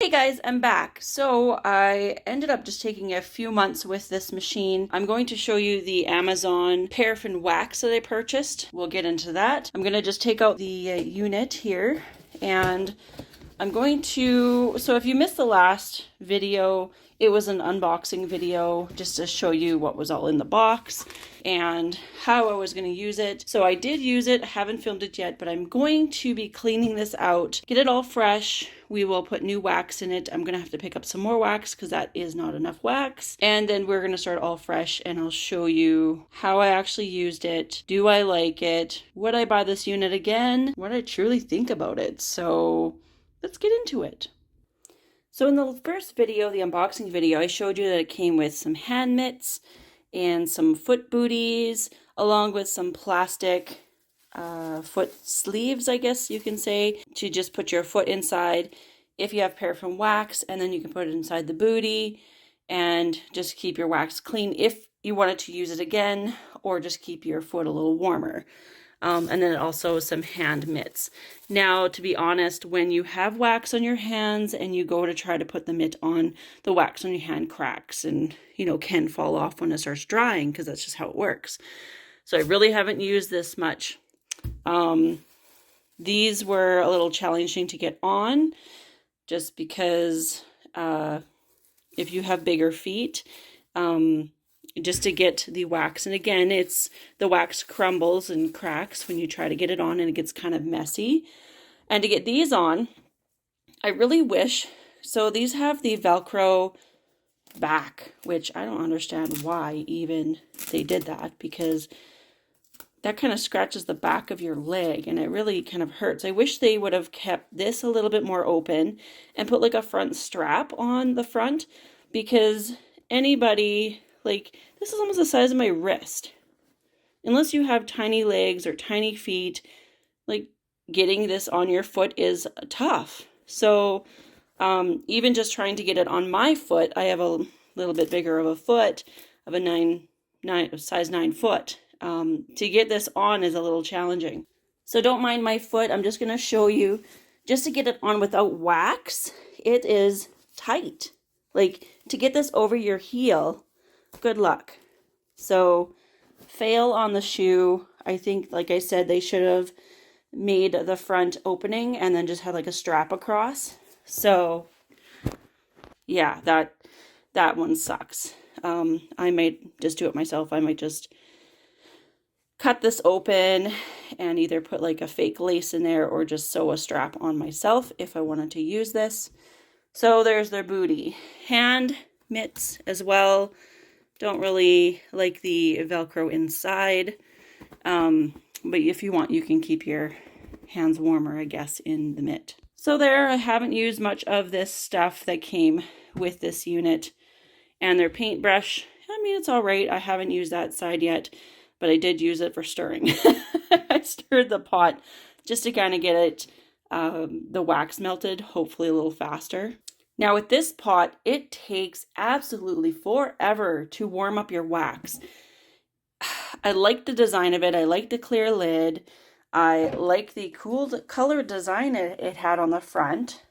Hey guys, I'm back. So I ended up just taking a few months with this machine. I'm going to show you the Amazon paraffin wax that I purchased. We'll get into that. I'm going to just take out the unit here, and I'm going to, so if you missed the last video, it was an unboxing video just to show you what was all in the box and how I was going to use it. So I did use it, I haven't filmed it yet, but I'm going to be cleaning this out, get it all fresh. We will put new wax in it. I'm going to have to pick up some more wax because that is not enough wax. And then we're going to start all fresh, and I'll show you how I actually used it. Do I like it? Would I buy this unit again? What I truly think about it. So let's get into it. So in the first video, the unboxing video, I showed you that it came with some hand mitts and some foot booties, along with some plastic foot sleeves, I guess you can say, to just put your foot inside if you have paraffin wax, and then you can put it inside the booty and just keep your wax clean if you wanted to use it again, or just keep your foot a little warmer. And then also some hand mitts. Now, to be honest, when you have wax on your hands and you go to try to put the mitt on, the wax on your hand cracks and, can fall off when it starts drying, because that's just how it works. So I really haven't used this much. These were a little challenging to get on, just because if you have bigger feet, just to get the wax. And again, the wax crumbles and cracks when you try to get it on, and it gets kind of messy. And to get these on, I really wish, so these have the Velcro back, which I don't understand why even they did that, because that kind of scratches the back of your leg and it really kind of hurts. I wish they would have kept this a little bit more open and put like a front strap on the front, because anybody, this is almost the size of my wrist. Unless you have tiny legs or tiny feet, getting this on your foot is tough. So even just trying to get it on my foot, I have a little bit bigger of a foot, of a size 9 foot. To get this on is a little challenging. So don't mind my foot. I'm just going to show you, just to get it on without wax, it is tight. To get this over your heel, good luck. So fail on the shoe. I think, like I said, they should have made the front opening and then just had a strap across. So yeah, that one sucks. I might just do it myself. I might just cut this open and either put a fake lace in there or just sew a strap on myself if I wanted to use this. So there's their booty. Hand mitts as well. Don't really like the Velcro inside. But if you want, you can keep your hands warmer, I guess, in the mitt. So there, I haven't used much of this stuff that came with this unit. And their paintbrush, it's all right. I haven't used that side yet, but I did use it for stirring. I stirred the pot just to kind of get it, the wax melted, hopefully a little faster. Now with this pot, it takes absolutely forever to warm up your wax. I like the design of it. I like the clear lid. I like the cool color design it had on the front.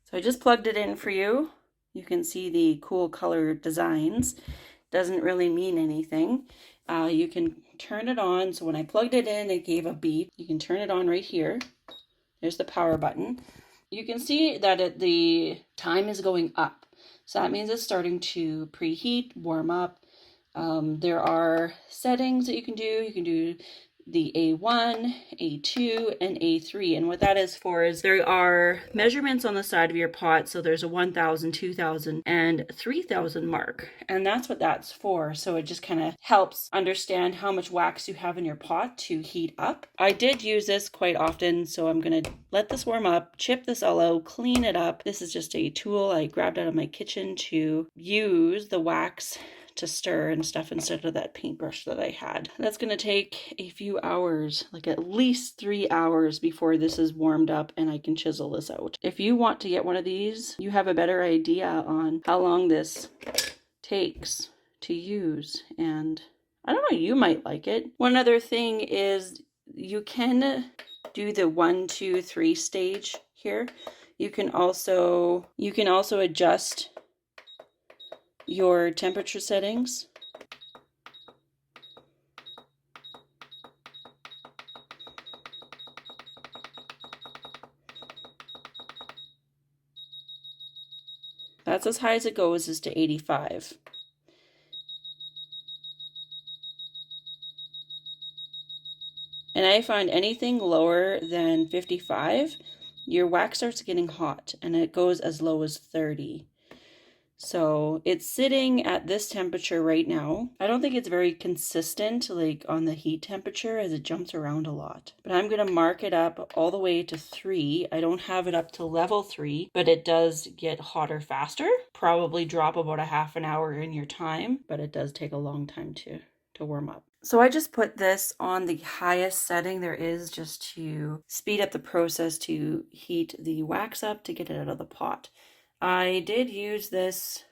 So I just plugged it in for you. You can see the cool color designs. Doesn't really mean anything. You can turn it on. So when I plugged it in, it gave a beep. You can turn it on right here. There's the power button. You can see that the time is going up. So that means it's starting to preheat, warm up. There are settings that you can do. You can do the A1, A2, and A3. And what that is for is there are measurements on the side of your pot. So there's a 1,000, 2,000, and 3,000 mark. And that's what that's for. So it just kind of helps understand how much wax you have in your pot to heat up. I did use this quite often, so I'm going to let this warm up, chip this all out, clean it up. This is just a tool I grabbed out of my kitchen to use the wax to stir and stuff instead of that paintbrush that I had. That's going to take a few hours, at least 3 hours before this is warmed up and I can chisel this out. If you want to get one of these, you have a better idea on how long this takes to use, and I don't know, you might like it. One other thing is you can do the 1, 2, 3 stage here. You can also adjust your temperature settings. That's as high as it goes, is to 85. And I find anything lower than 55, your wax starts getting hot, and it goes as low as 30. So it's sitting at this temperature right now. I don't think it's very consistent, like on the heat temperature, as it jumps around a lot. But I'm going to mark it up all the way to 3. I don't have it up to level 3, but it does get hotter faster. Probably drop about a half an hour in your time, but it does take a long time to warm up. So I just put this on the highest setting there is, just to speed up the process to heat the wax up to get it out of the pot. I did use this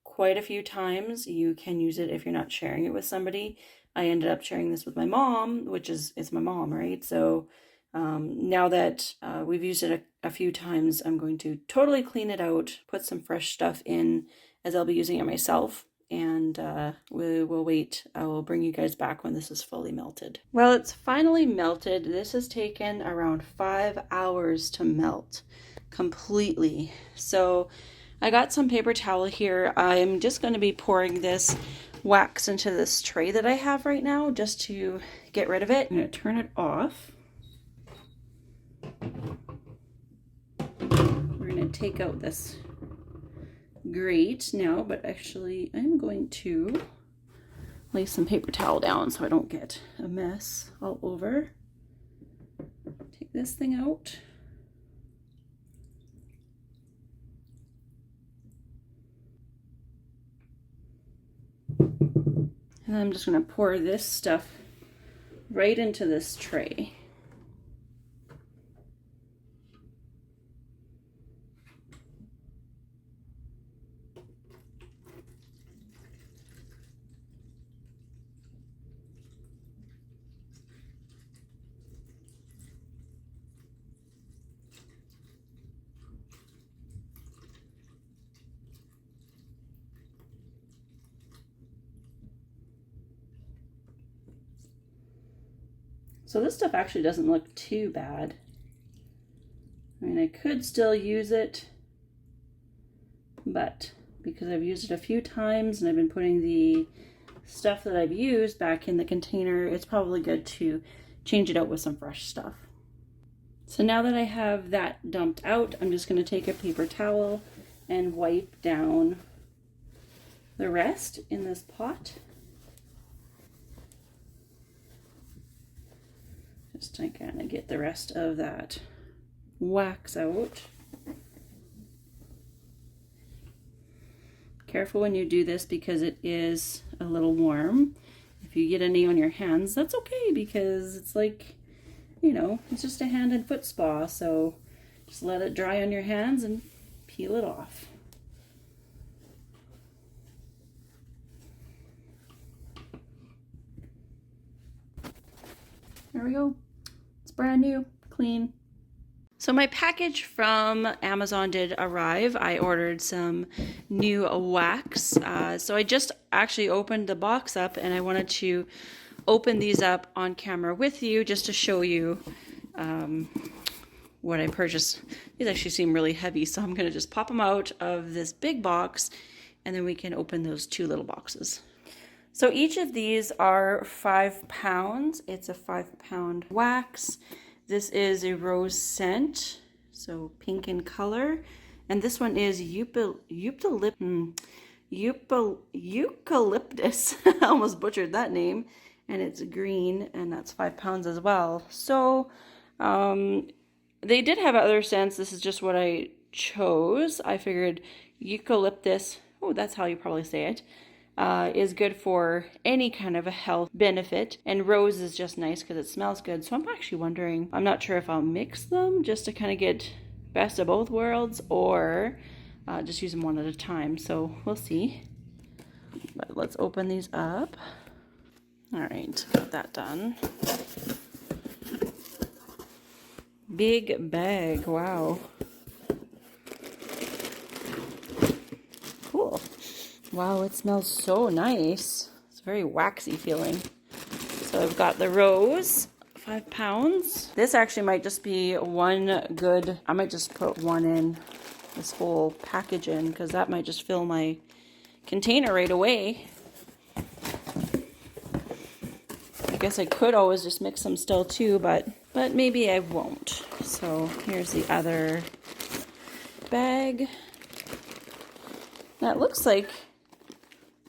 quite a few times. You can use it if you're not sharing it with somebody. I ended up sharing this with my mom, which is my mom, right? So now that we've used it a few times, I'm going to totally clean it out, put some fresh stuff in, as I'll be using it myself. And we will wait. I will bring you guys back when this is fully melted. Well, it's finally melted. This has taken around 5 hours to melt completely. So I got some paper towel here. I'm just going to be pouring this wax into this tray that I have right now, just to get rid of it. I'm going to turn it off. We're going to take out this grate now, but actually I'm going to lay some paper towel down so I don't get a mess all over. Take this thing out. And I'm just going to pour this stuff right into this tray. So this stuff actually doesn't look too bad. I mean, I could still use it, but because I've used it a few times and I've been putting the stuff that I've used back in the container, it's probably good to change it out with some fresh stuff. So now that I have that dumped out, I'm just going to take a paper towel and wipe down the rest in this pot. Just to kind of get the rest of that wax out. Careful when you do this because it is a little warm. If you get any on your hands, that's okay, because it's like, you know, it's just a hand and foot spa. So just let it dry on your hands and peel it off. There we go. It's brand new, clean. So my package from Amazon did arrive. I ordered some new wax. So I just actually opened the box up, and I wanted to open these up on camera with you just to show you what I purchased. These actually seem really heavy, so I'm going to just pop them out of this big box, and then we can open those 2 little boxes. So each of these are 5 pounds. It's a 5-pound wax. This is a rose scent, so pink in color. And this one is eucalyptus. I almost butchered that name. And it's green, and that's 5 pounds as well. So they did have other scents. This is just what I chose. I figured eucalyptus, oh, that's how you probably say it, is good for any kind of a health benefit, and rose is just nice because it smells good. So I'm actually wondering, I'm not sure if I'll mix them just to kind of get best of both worlds, or just use them one at a time. So we'll see. But let's open these up. All right, got that done. Big bag, wow. Wow, it smells so nice. It's very waxy feeling. So I've got the rose, 5 pounds. This actually might just be one good, I might just put one in, this whole package in, because that might just fill my container right away. I guess I could always just mix them still too, but maybe I won't. So here's the other bag. That looks like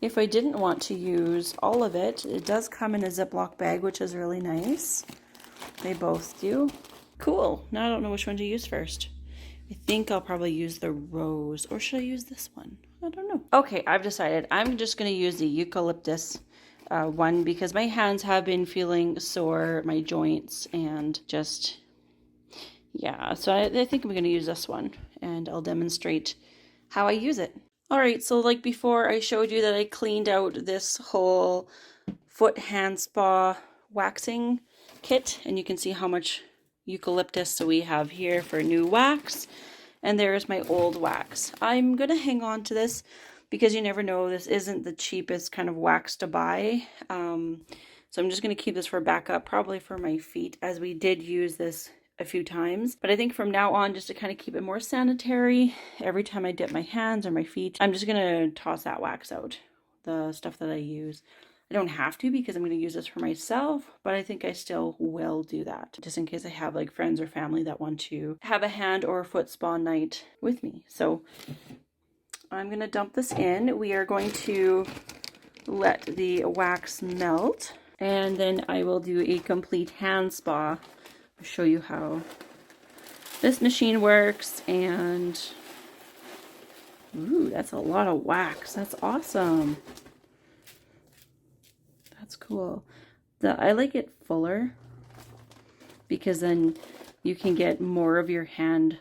if I didn't want to use all of it, it does come in a Ziploc bag, which is really nice. They both do. Cool. Now I don't know which one to use first. I think I'll probably use the rose, or should I use this one? I don't know. Okay, I've decided I'm just going to use the eucalyptus one because my hands have been feeling sore, my joints, and just, yeah. So I think I'm going to use this one, and I'll demonstrate how I use it. All right, so like before, I showed you that I cleaned out this whole foot hand spa waxing kit, and you can see how much eucalyptus we have here for new wax, and there's my old wax. I'm gonna hang on to this because you never know, this isn't the cheapest kind of wax to buy, so I'm just gonna keep this for backup, probably for my feet, as we did use this a few times. But I think from now on, just to kind of keep it more sanitary, every time I dip my hands or my feet, I'm just gonna toss that wax out, the stuff that I use. I don't have to because I'm going to use this for myself, but I think I still will do that just in case I have like friends or family that want to have a hand or a foot spa night with me. So I'm going to dump this in. We are going to let the wax melt, and then I will do a complete hand spa. I'll show you how this machine works. And ooh, that's a lot of wax. That's awesome. That's cool. I like it fuller because then you can get more of your hand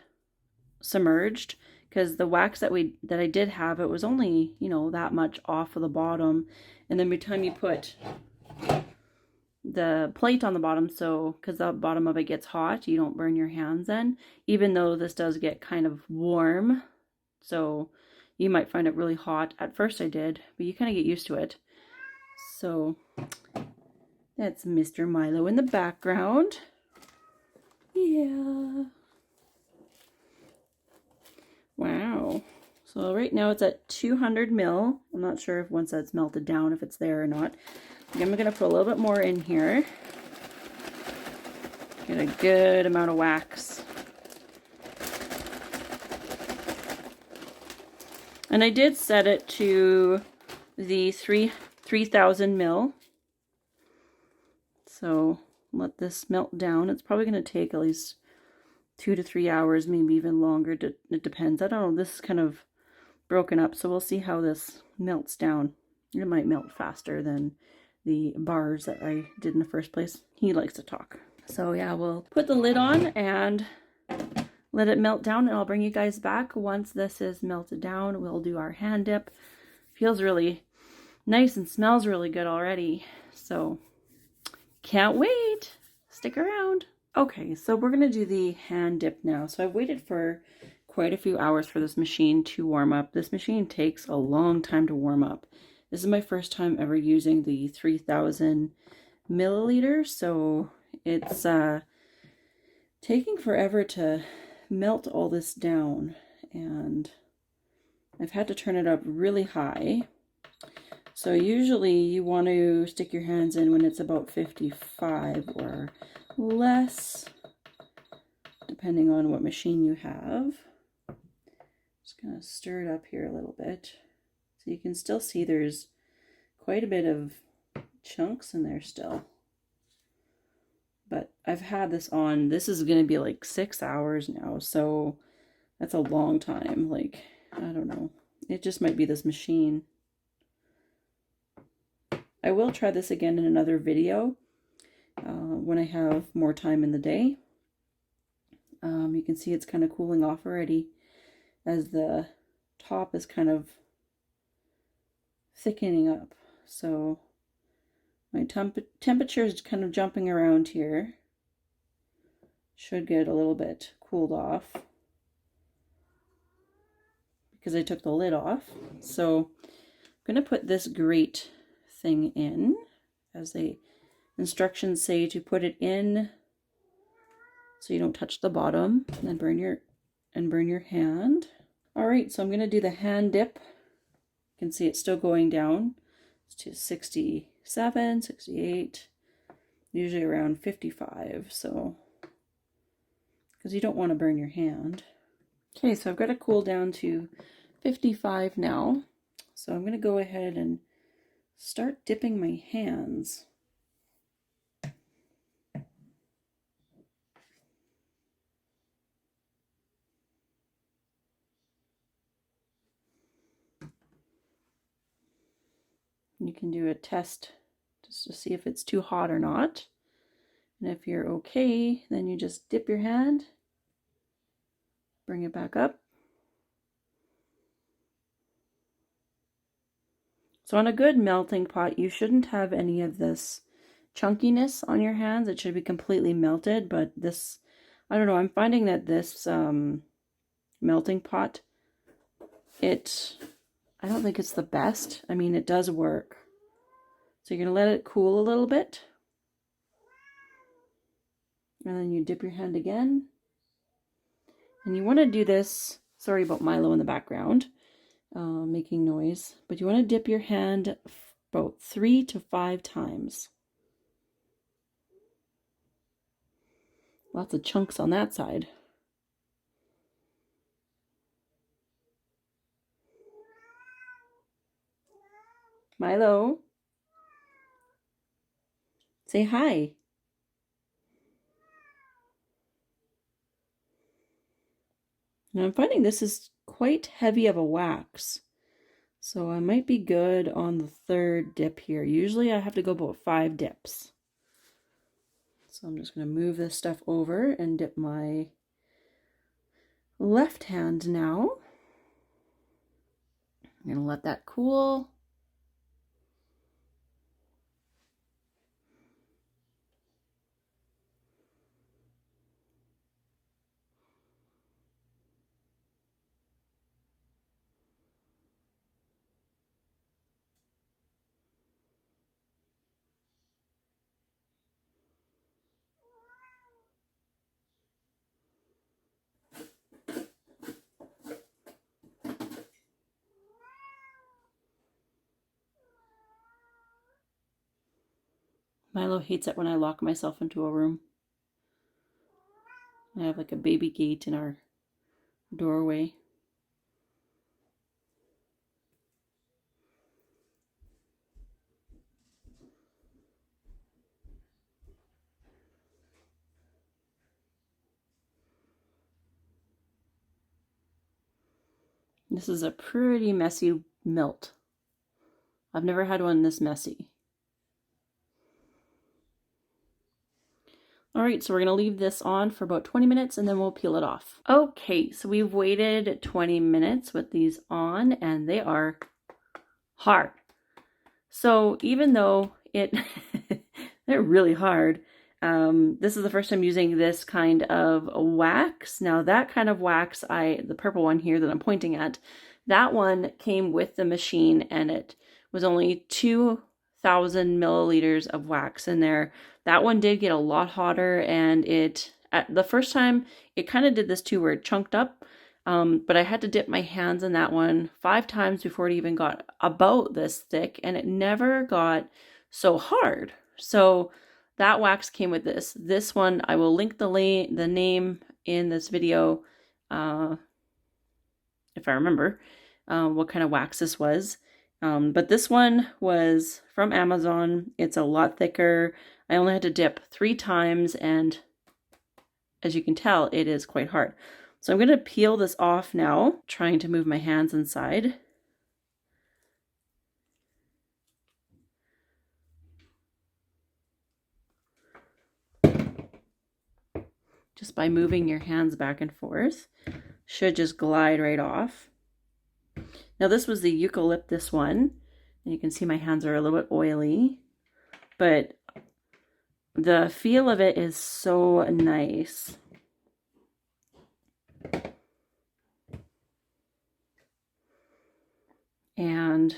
submerged, because the wax that I did have, it was only, you know, that much off of the bottom, and then by the time you put the plate on the bottom, so because the bottom of it gets hot, you don't burn your hands then, even though this does get kind of warm, so you might find it really hot. At first I did, but you kind of get used to it. So that's Mr. Milo in the background. Yeah. Wow. So right now it's at 200 mil. I'm not sure if once that's melted down, if it's there or not. I'm going to put a little bit more in here. Get a good amount of wax. And I did set it to the 3,000 mil. So let this melt down. It's probably going to take at least 2 to 3 hours, maybe even longer. It depends. I don't know. This is kind of broken up, so we'll see how this melts down. It might melt faster than the bars that I did in the first place. He likes to talk. So yeah, we'll put the lid on and let it melt down, and I'll bring you guys back once this is melted down. We'll do our hand dip. Feels really nice and smells really good already. So can't wait. Stick around. Okay, so we're gonna do the hand dip now. So I've waited for quite a few hours for this machine to warm up. This machine takes a long time to warm up. This is my first time ever using the 3,000 milliliters, so it's taking forever to melt all this down, and I've had to turn it up really high. So usually you want to stick your hands in when it's about 55 or less, depending on what machine you have. Just gonna stir it up here a little bit. So you can still see there's quite a bit of chunks in there still. But I've had this on, this is gonna be like 6 hours now, so that's a long time. Like, I don't know. It just might be this machine. I will try this again in another video when I have more time in the day. You can see it's kind of cooling off already as the top is kind of thickening up. So my temperature is kind of jumping around here. Should get a little bit cooled off because I took the lid off. So I'm going to put this grate thing in, as the instructions say to put it in so you don't touch the bottom and then burn your hand. All right, so I'm going to do the hand dip. You can see it's still going down to 67, 68, usually around 55, so because you don't want to burn your hand. Okay, so I've got it cool down to 55 now. So I'm going to go ahead and start dipping my hands. You can do a test just to see if it's too hot or not. And if you're okay, then you just dip your hand, bring it back up. So on a good melting pot, you shouldn't have any of this chunkiness on your hands. It should be completely melted, but this, I don't know, I'm finding that this melting pot, I don't think it's the best. I mean, it does work. So you're going to let it cool a little bit. And then you dip your hand again. And you want to do this, sorry about Milo in the background, making noise, but you want to dip your hand about 3 to 5 times. Lots of chunks on that side. Milo, say hi. Now I'm finding this is quite heavy of a wax, so I might be good on the 3rd dip here. Usually I have to go about 5 dips. So I'm just going to move this stuff over and dip my left hand now. I'm going to let that cool. Milo hates it when I lock myself into a room. I have like a baby gate in our doorway. This is a pretty messy melt. I've never had one this messy. All right, so we're gonna leave this on for about 20 minutes and then we'll peel it off. Okay, so we've waited 20 minutes with these on and they are hard. So even though they're really hard, this is the first time using this kind of wax. Now that kind of wax, the purple one here that I'm pointing at, that one came with the machine and it was only 2,000 milliliters of wax in there. That one did get a lot hotter, and the first time it kind of did this too where it chunked up. But I had to dip my hands in that one 5 times before it even got about this thick, and it never got so hard. So that wax came with this. This one, I will link the name in this video, if I remember what kind of wax this was. But this one was from Amazon. It's a lot thicker. I only had to dip 3 times, and as you can tell, it is quite hard. So I'm going to peel this off now, trying to move my hands inside. Just by moving your hands back and forth, should just glide right off. Now this was the eucalyptus one, and you can see my hands are a little bit oily, but the feel of it is so nice. And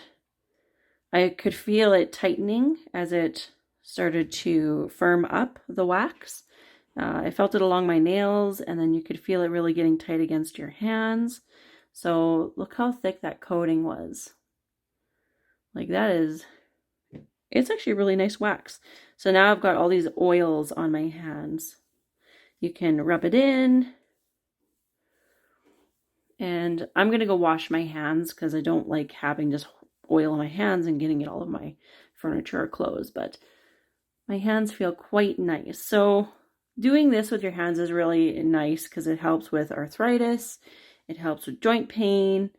I could feel it tightening as it started to firm up the wax. I felt it along my nails, and then you could feel it really getting tight against your hands. So look how thick that coating was. Like that is, it's actually a really nice wax. So now I've got all these oils on my hands. You can rub it in. And I'm going to go wash my hands because I don't like having just oil on my hands and getting it all over my furniture or clothes. But my hands feel quite nice. So doing this with your hands is really nice because it helps with arthritis. It helps with joint pain.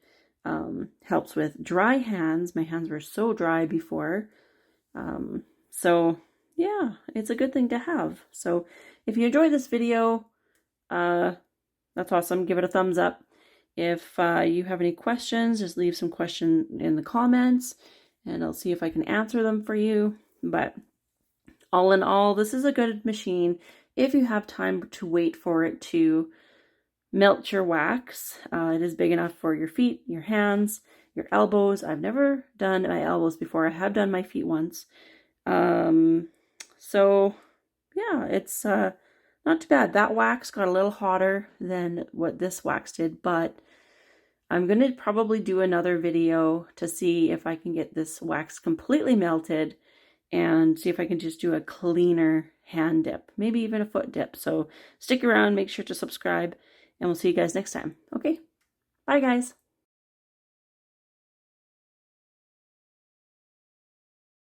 Helps with dry hands. My hands were so dry before. So yeah, it's a good thing to have. So if you enjoyed this video, that's awesome. Give it a thumbs up. If you have any questions, just leave some question in the comments and I'll see if I can answer them for you. But all in all, this is a good machine if you have time to wait for it to melt your wax. It is big enough for your feet, your hands, your elbows. I've never done my elbows before. I have done my feet once. So yeah, it's not too bad. That wax got a little hotter than what this wax did, but I'm going to probably do another video to see if I can get this wax completely melted and see if I can just do a cleaner hand dip, maybe even a foot dip. So stick around, make sure to subscribe, and we'll see you guys next time. Okay, bye guys.